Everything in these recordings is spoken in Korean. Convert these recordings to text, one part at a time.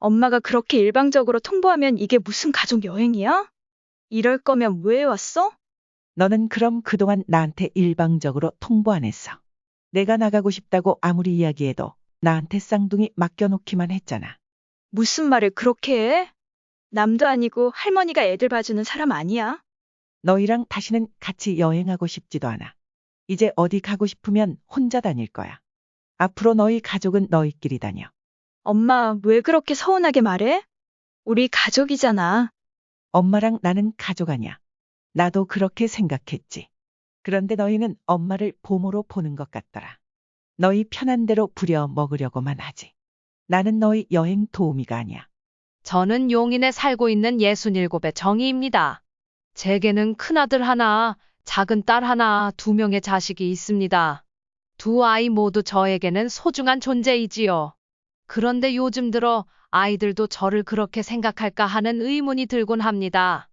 엄마가 그렇게 일방적으로 통보하면 이게 무슨 가족 여행이야? 이럴 거면 왜 왔어? 너는 그럼 그동안 나한테 일방적으로 통보 안 했어. 내가 나가고 싶다고 아무리 이야기해도 나한테 쌍둥이 맡겨놓기만 했잖아. 무슨 말을 그렇게 해? 남도 아니고 할머니가 애들 봐주는 사람 아니야? 너희랑 다시는 같이 여행하고 싶지도 않아. 이제 어디 가고 싶으면 혼자 다닐 거야. 앞으로 너희 가족은 너희끼리 다녀. 엄마, 왜 그렇게 서운하게 말해? 우리 가족이잖아. 엄마랑 나는 가족 아니야. 나도 그렇게 생각했지. 그런데 너희는 엄마를 보모로 보는 것 같더라. 너희 편한 대로 부려 먹으려고만 하지. 나는 너희 여행 도우미가 아니야. 저는 용인에 살고 있는 67의 정희입니다. 제게는 큰아들 하나, 작은 딸 하나, 2명의 자식이 있습니다. 두 아이 모두 저에게는 소중한 존재이지요. 그런데 요즘 들어 아이들도 저를 그렇게 생각할까 하는 의문이 들곤 합니다.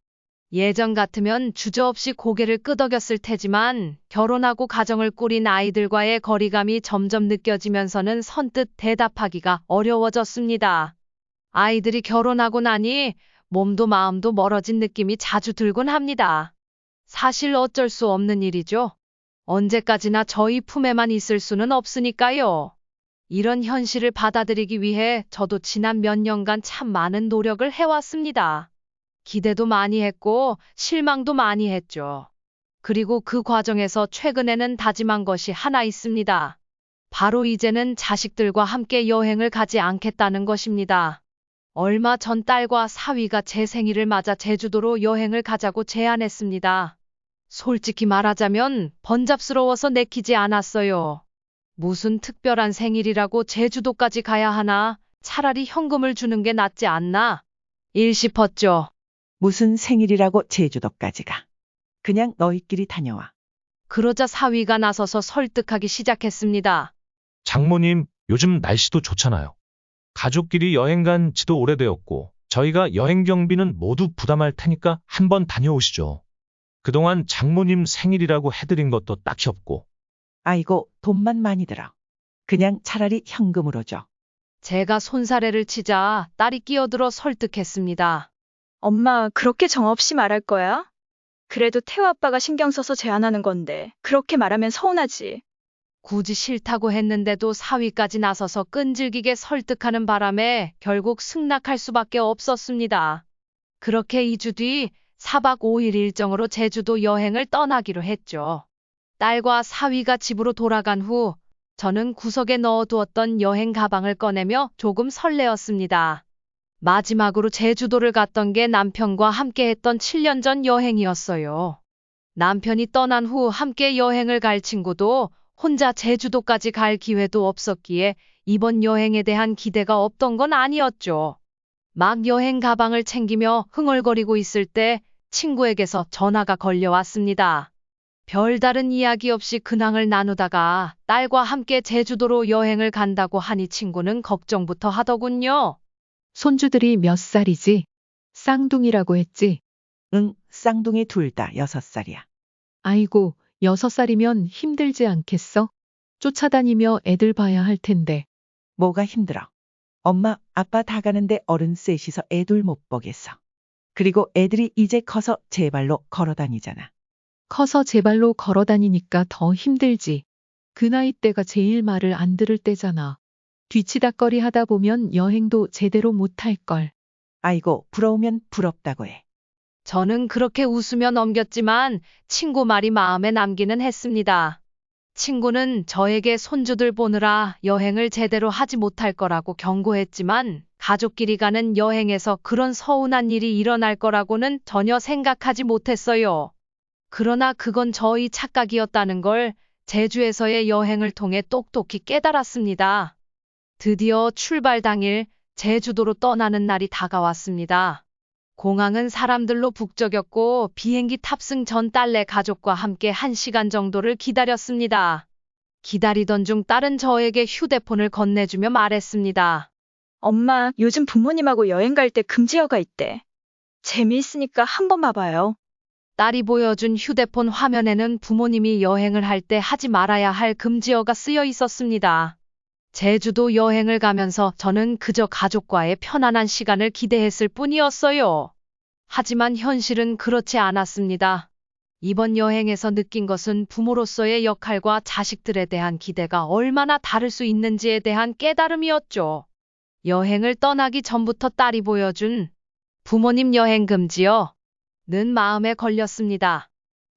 예전 같으면 주저없이 고개를 끄덕였을 테지만 결혼하고 가정을 꾸린 아이들과의 거리감이 점점 느껴지면서는 선뜻 대답하기가 어려워졌습니다. 아이들이 결혼하고 나니 몸도 마음도 멀어진 느낌이 자주 들곤 합니다. 사실 어쩔 수 없는 일이죠. 언제까지나 저희 품에만 있을 수는 없으니까요. 이런 현실을 받아들이기 위해 저도 지난 몇 년간 참 많은 노력을 해왔습니다. 기대도 많이 했고 실망도 많이 했죠. 그리고 그 과정에서 최근에는 다짐한 것이 하나 있습니다. 바로 이제는 자식들과 함께 여행을 가지 않겠다는 것입니다. 얼마 전 딸과 사위가 제 생일을 맞아 제주도로 여행을 가자고 제안했습니다. 솔직히 말하자면 번잡스러워서 내키지 않았어요. 무슨 특별한 생일이라고 제주도까지 가야 하나? 차라리 현금을 주는 게 낫지 않나? 싶었죠. 무슨 생일이라고 제주도까지 가. 그냥 너희끼리 다녀와. 그러자 사위가 나서서 설득하기 시작했습니다. 장모님, 요즘 날씨도 좋잖아요. 가족끼리 여행 간 지도 오래되었고, 저희가 여행 경비는 모두 부담할 테니까 한번 다녀오시죠. 그동안 장모님 생일이라고 해드린 것도 딱히 없고. 아이고, 돈만 많이 들어. 그냥 차라리 현금으로 줘. 제가 손사래를 치자 딸이 끼어들어 설득했습니다. 엄마, 그렇게 정없이 말할 거야? 그래도 태호 아빠가 신경 써서 제안하는 건데, 그렇게 말하면 서운하지. 굳이 싫다고 했는데도 사위까지 나서서 끈질기게 설득하는 바람에 결국 승낙할 수밖에 없었습니다. 그렇게 2주 뒤 4박 5일 일정으로 제주도 여행을 떠나기로 했죠. 딸과 사위가 집으로 돌아간 후 저는 구석에 넣어두었던 여행 가방을 꺼내며 조금 설레었습니다. 마지막으로 제주도를 갔던 게 남편과 함께 했던 7년 전 여행이었어요. 남편이 떠난 후 함께 여행을 갈 친구도 혼자 제주도까지 갈 기회도 없었기에 이번 여행에 대한 기대가 없던 건 아니었죠. 막 여행 가방을 챙기며 흥얼거리고 있을 때 친구에게서 전화가 걸려왔습니다. 별다른 이야기 없이 근황을 나누다가 딸과 함께 제주도로 여행을 간다고 하니 친구는 걱정부터 하더군요. 손주들이 몇 살이지? 쌍둥이라고 했지? 응, 쌍둥이 둘 다 6살이야. 아이고, 6살이면 힘들지 않겠어? 쫓아다니며 애들 봐야 할 텐데. 뭐가 힘들어? 엄마, 아빠 다 가는데 어른 셋이서 애들 못 보겠어. 그리고 애들이 이제 커서 제 발로 걸어 다니잖아. 커서 제 발로 걸어 다니니까 더 힘들지. 그 나이 때가 제일 말을 안 들을 때잖아. 뒤치다꺼리 하다 보면 여행도 제대로 못할걸. 아이고, 부러우면 부럽다고 해. 저는 그렇게 웃으며 넘겼지만 친구 말이 마음에 남기는 했습니다. 친구는 저에게 손주들 보느라 여행을 제대로 하지 못할 거라고 경고했지만 가족끼리 가는 여행에서 그런 서운한 일이 일어날 거라고는 전혀 생각하지 못했어요. 그러나 그건 저의 착각이었다는 걸 제주에서의 여행을 통해 똑똑히 깨달았습니다. 드디어 출발 당일 제주도로 떠나는 날이 다가왔습니다. 공항은 사람들로 북적였고 비행기 탑승 전 딸네 가족과 함께 1시간 정도를 기다렸습니다. 기다리던 중 딸은 저에게 휴대폰을 건네주며 말했습니다. 엄마, 요즘 부모님하고 여행 갈 때 금지어가 있대. 재미있으니까 한번 봐봐요. 딸이 보여준 휴대폰 화면에는 부모님이 여행을 할 때 하지 말아야 할 금지어가 쓰여 있었습니다. 제주도 여행을 가면서 저는 그저 가족과의 편안한 시간을 기대했을 뿐이었어요. 하지만 현실은 그렇지 않았습니다. 이번 여행에서 느낀 것은 부모로서의 역할과 자식들에 대한 기대가 얼마나 다를 수 있는지에 대한 깨달음이었죠. 여행을 떠나기 전부터 딸이 보여준 부모님 여행 금지요. 는 마음에 걸렸습니다.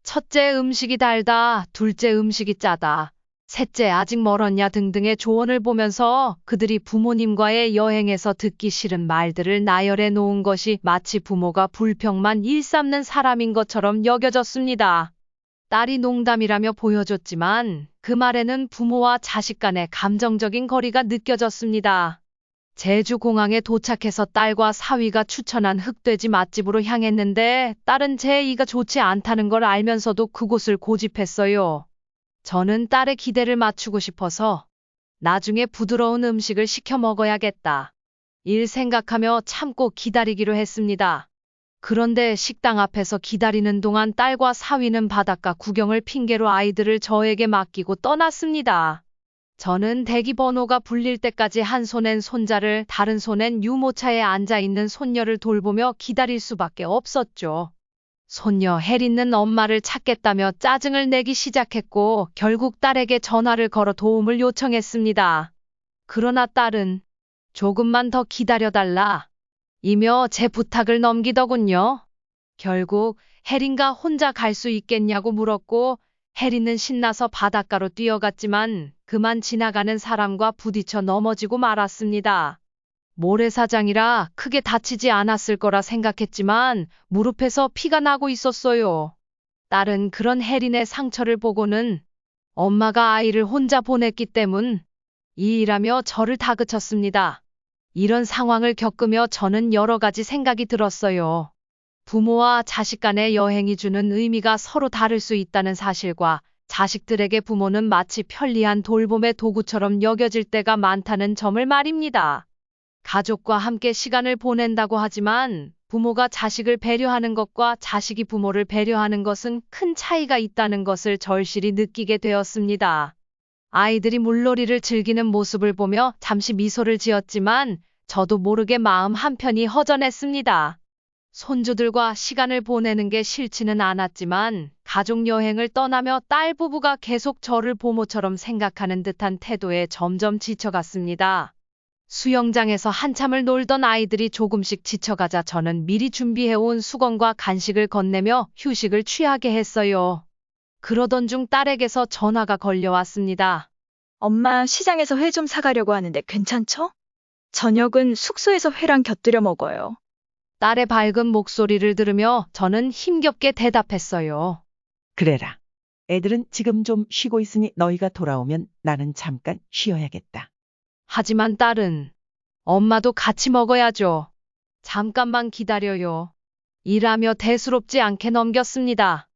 첫째 음식이 달다, 둘째 음식이 짜다, 셋째 아직 멀었냐 등등의 조언을 보면서 그들이 부모님과의 여행에서 듣기 싫은 말들을 나열해 놓은 것이 마치 부모가 불평만 일삼는 사람인 것처럼 여겨졌습니다. 딸이 농담이라며 보여줬지만 그 말에는 부모와 자식 간의 감정적인 거리가 느껴졌습니다. 제주공항에 도착해서 딸과 사위가 추천한 흑돼지 맛집으로 향했는데 딸은 제 이가 좋지 않다는 걸 알면서도 그곳을 고집했어요. 저는 딸의 기대를 맞추고 싶어서 나중에 부드러운 음식을 시켜 먹어야겠다. 일 생각하며 참고 기다리기로 했습니다. 그런데 식당 앞에서 기다리는 동안 딸과 사위는 바닷가 구경을 핑계로 아이들을 저에게 맡기고 떠났습니다. 저는 대기 번호가 불릴 때까지 한 손엔 손자를 다른 손엔 유모차에 앉아있는 손녀를 돌보며 기다릴 수밖에 없었죠. 손녀 혜린은 엄마를 찾겠다며 짜증을 내기 시작했고 결국 딸에게 전화를 걸어 도움을 요청했습니다. 그러나 딸은 조금만 더 기다려달라 이며 제 부탁을 넘기더군요. 결국 혜린가 혼자 갈 수 있겠냐고 물었고 혜린은 신나서 바닷가로 뛰어갔지만 그만 지나가는 사람과 부딪혀 넘어지고 말았습니다. 모래사장이라 크게 다치지 않았을 거라 생각했지만 무릎에서 피가 나고 있었어요. 딸은 그런 혜린의 상처를 보고는 엄마가 아이를 혼자 보냈기 때문이라며 저를 다그쳤습니다. 이런 상황을 겪으며 저는 여러 가지 생각이 들었어요. 부모와 자식 간의 여행이 주는 의미가 서로 다를 수 있다는 사실과 자식들에게 부모는 마치 편리한 돌봄의 도구처럼 여겨질 때가 많다는 점을 말입니다. 가족과 함께 시간을 보낸다고 하지만 부모가 자식을 배려하는 것과 자식이 부모를 배려하는 것은 큰 차이가 있다는 것을 절실히 느끼게 되었습니다. 아이들이 물놀이를 즐기는 모습을 보며 잠시 미소를 지었지만 저도 모르게 마음 한편이 허전했습니다. 손주들과 시간을 보내는 게 싫지는 않았지만 가족 여행을 떠나며 딸 부부가 계속 저를 부모처럼 생각하는 듯한 태도에 점점 지쳐갔습니다. 수영장에서 한참을 놀던 아이들이 조금씩 지쳐가자 저는 미리 준비해온 수건과 간식을 건네며 휴식을 취하게 했어요. 그러던 중 딸에게서 전화가 걸려왔습니다. 엄마, 시장에서 회 좀 사가려고 하는데 괜찮죠? 저녁은 숙소에서 회랑 곁들여 먹어요. 딸의 밝은 목소리를 들으며 저는 힘겹게 대답했어요. 그래라. 애들은 지금 좀 쉬고 있으니 너희가 돌아오면 나는 잠깐 쉬어야겠다. 하지만 딸은 엄마도 같이 먹어야죠. 잠깐만 기다려요. 일하며 대수롭지 않게 넘겼습니다.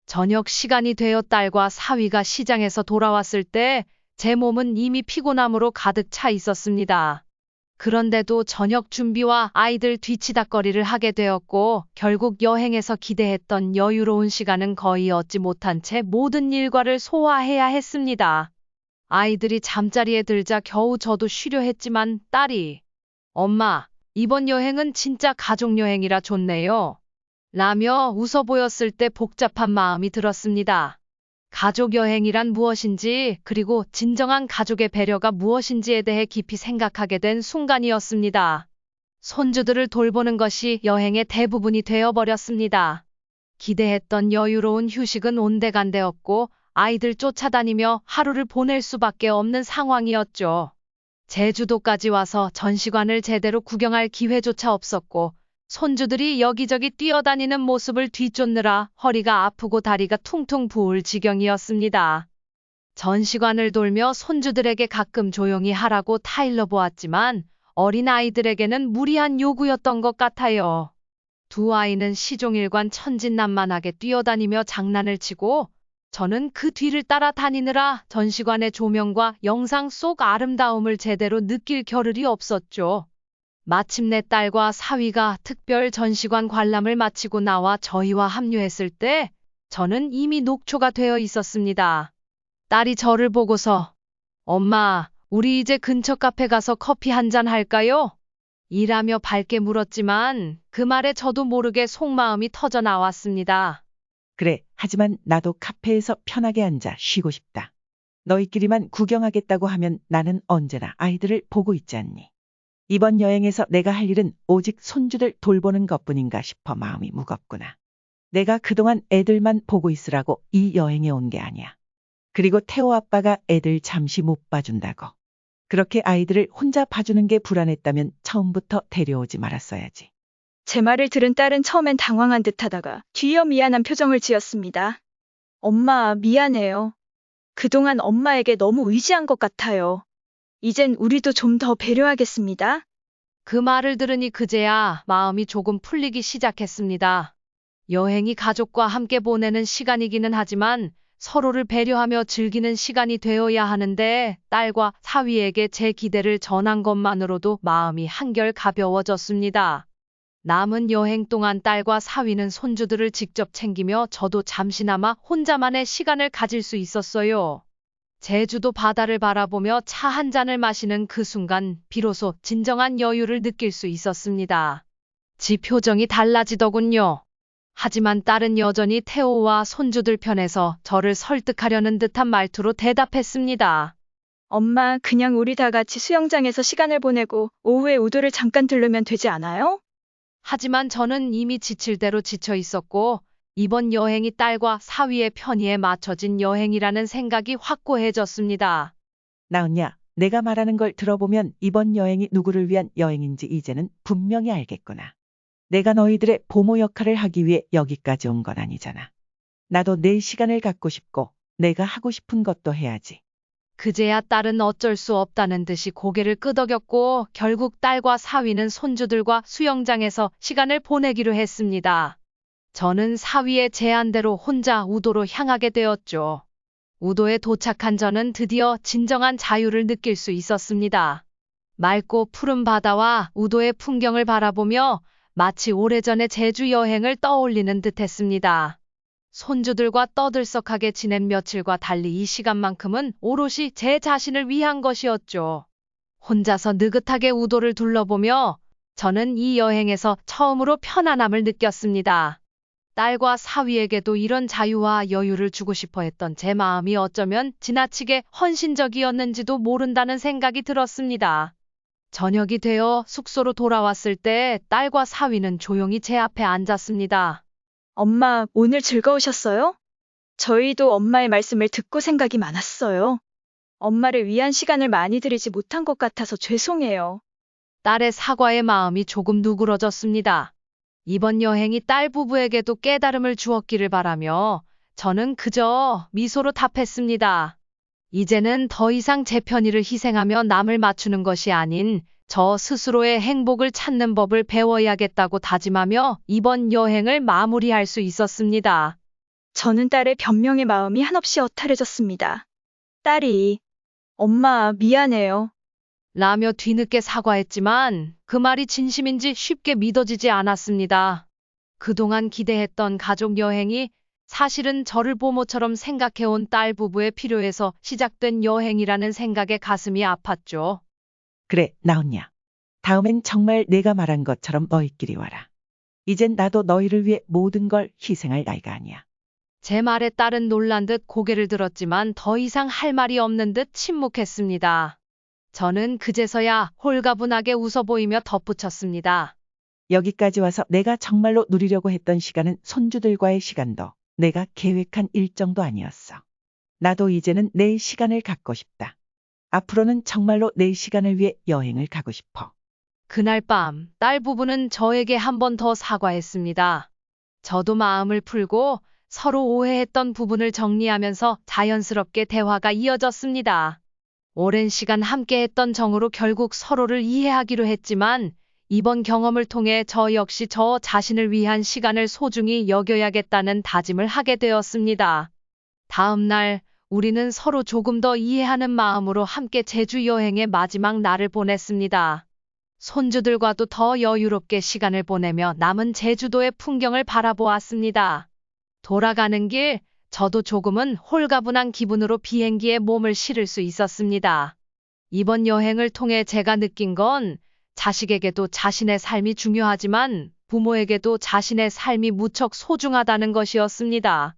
저녁 시간이 되어 딸과 사위가 시장에서 돌아왔을 때 제 몸은 이미 피곤함으로 가득 차 있었습니다. 그런데도 저녁 준비와 아이들 뒤치다꺼리를 하게 되었고 결국 여행에서 기대했던 여유로운 시간은 거의 얻지 못한 채 모든 일과를 소화해야 했습니다. 아이들이 잠자리에 들자 겨우 저도 쉬려 했지만 딸이 엄마, 이번 여행은 진짜 가족여행이라 좋네요. 라며 웃어 보였을 때 복잡한 마음이 들었습니다. 가족여행이란 무엇인지 그리고 진정한 가족의 배려가 무엇인지에 대해 깊이 생각하게 된 순간이었습니다. 손주들을 돌보는 것이 여행의 대부분이 되어버렸습니다. 기대했던 여유로운 휴식은 온데간데 없고 아이들 쫓아다니며 하루를 보낼 수밖에 없는 상황이었죠. 제주도까지 와서 전시관을 제대로 구경할 기회조차 없었고 손주들이 여기저기 뛰어다니는 모습을 뒤쫓느라 허리가 아프고 다리가 퉁퉁 부을 지경이었습니다. 전시관을 돌며 손주들에게 가끔 조용히 하라고 타일러 보았지만 어린아이들에게는 무리한 요구였던 것 같아요. 두 아이는 시종일관 천진난만하게 뛰어다니며 장난을 치고 저는 그 뒤를 따라 다니느라 전시관의 조명과 영상 속 아름다움을 제대로 느낄 겨를이 없었죠. 마침내 딸과 사위가 특별 전시관 관람을 마치고 나와 저희와 합류했을 때 저는 이미 녹초가 되어 있었습니다. 딸이 저를 보고서 엄마, 우리 이제 근처 카페 가서 커피 한 잔 할까요? 일하며 밝게 물었지만 그 말에 저도 모르게 속마음이 터져 나왔습니다. 그래, 하지만 나도 카페에서 편하게 앉아 쉬고 싶다. 너희끼리만 구경하겠다고 하면 나는 언제나 아이들을 보고 있지 않니? 이번 여행에서 내가 할 일은 오직 손주들 돌보는 것뿐인가 싶어 마음이 무겁구나. 내가 그동안 애들만 보고 있으라고 이 여행에 온 게 아니야. 그리고 태호 아빠가 애들 잠시 못 봐준다고. 그렇게 아이들을 혼자 봐주는 게 불안했다면 처음부터 데려오지 말았어야지. 제 말을 들은 딸은 처음엔 당황한 듯하다가 뒤이어 미안한 표정을 지었습니다. 엄마, 미안해요. 그동안 엄마에게 너무 의지한 것 같아요. 이젠 우리도 좀 더 배려하겠습니다. 그 말을 들으니 그제야 마음이 조금 풀리기 시작했습니다. 여행이 가족과 함께 보내는 시간이기는 하지만 서로를 배려하며 즐기는 시간이 되어야 하는데 딸과 사위에게 제 기대를 전한 것만으로도 마음이 한결 가벼워졌습니다. 남은 여행 동안 딸과 사위는 손주들을 직접 챙기며 저도 잠시나마 혼자만의 시간을 가질 수 있었어요. 제주도 바다를 바라보며 차 한 잔을 마시는 그 순간 비로소 진정한 여유를 느낄 수 있었습니다. 지 표정이 달라지더군요. 하지만 딸은 여전히 태호와 손주들 편에서 저를 설득하려는 듯한 말투로 대답했습니다. 엄마, 그냥 우리 다 같이 수영장에서 시간을 보내고 오후에 우도를 잠깐 들르면 되지 않아요? 하지만 저는 이미 지칠 대로 지쳐 있었고 이번 여행이 딸과 사위의 편의에 맞춰진 여행이라는 생각이 확고해졌습니다. 나은야, 내가 말하는 걸 들어보면 이번 여행이 누구를 위한 여행인지 이제는 분명히 알겠구나. 내가 너희들의 보모 역할을 하기 위해 여기까지 온 건 아니잖아. 나도 내 시간을 갖고 싶고 내가 하고 싶은 것도 해야지. 그제야 딸은 어쩔 수 없다는 듯이 고개를 끄덕였고 결국 딸과 사위는 손주들과 수영장에서 시간을 보내기로 했습니다. 저는 사위의 제안대로 혼자 우도로 향하게 되었죠. 우도에 도착한 저는 드디어 진정한 자유를 느낄 수 있었습니다. 맑고 푸른 바다와 우도의 풍경을 바라보며 마치 오래전의 제주 여행을 떠올리는 듯했습니다. 손주들과 떠들썩하게 지낸 며칠과 달리 이 시간만큼은 오롯이 제 자신을 위한 것이었죠. 혼자서 느긋하게 우도를 둘러보며 저는 이 여행에서 처음으로 편안함을 느꼈습니다. 딸과 사위에게도 이런 자유와 여유를 주고 싶어 했던 제 마음이 어쩌면 지나치게 헌신적이었는지도 모른다는 생각이 들었습니다. 저녁이 되어 숙소로 돌아왔을 때 딸과 사위는 조용히 제 앞에 앉았습니다. 엄마, 오늘 즐거우셨어요? 저희도 엄마의 말씀을 듣고 생각이 많았어요. 엄마를 위한 시간을 많이 들이지 못한 것 같아서 죄송해요. 딸의 사과의 마음이 조금 누그러졌습니다. 이번 여행이 딸 부부에게도 깨달음을 주었기를 바라며 저는 그저 미소로 답했습니다. 이제는 더 이상 제 편의를 희생하며 남을 맞추는 것이 아닌 저 스스로의 행복을 찾는 법을 배워야겠다고 다짐하며 이번 여행을 마무리할 수 있었습니다. 저는 딸의 변명의 마음이 한없이 허탈해졌습니다. 딸이, 엄마, 미안해요. 라며 뒤늦게 사과했지만 그 말이 진심인지 쉽게 믿어지지 않았습니다. 그동안 기대했던 가족 여행이 사실은 저를 보모처럼 생각해온 딸 부부의 필요에서 시작된 여행이라는 생각에 가슴이 아팠죠. 그래, 나은야. 다음엔 정말 내가 말한 것처럼 너희끼리 와라. 이젠 나도 너희를 위해 모든 걸 희생할 나이가 아니야. 제 말에 딸은 놀란 듯 고개를 들었지만 더 이상 할 말이 없는 듯 침묵했습니다. 저는 그제서야 홀가분하게 웃어 보이며 덧붙였습니다. 여기까지 와서 내가 정말로 누리려고 했던 시간은 손주들과의 시간도 내가 계획한 일정도 아니었어. 나도 이제는 내 시간을 갖고 싶다. 앞으로는 정말로 내 시간을 위해 여행을 가고 싶어. 그날 밤 딸 부부는 저에게 한 번 더 사과했습니다. 저도 마음을 풀고 서로 오해했던 부분을 정리하면서 자연스럽게 대화가 이어졌습니다. 오랜 시간 함께했던 정으로 결국 서로를 이해하기로 했지만 이번 경험을 통해 저 역시 저 자신을 위한 시간을 소중히 여겨야겠다는 다짐을 하게 되었습니다. 다음 날 우리는 서로 조금 더 이해하는 마음으로 함께 제주 여행의 마지막 날을 보냈습니다. 손주들과도 더 여유롭게 시간을 보내며 남은 제주도의 풍경을 바라보았습니다. 돌아가는 길 저도 조금은 홀가분한 기분으로 비행기에 몸을 실을 수 있었습니다. 이번 여행을 통해 제가 느낀 건 자식에게도 자신의 삶이 중요하지만 부모에게도 자신의 삶이 무척 소중하다는 것이었습니다.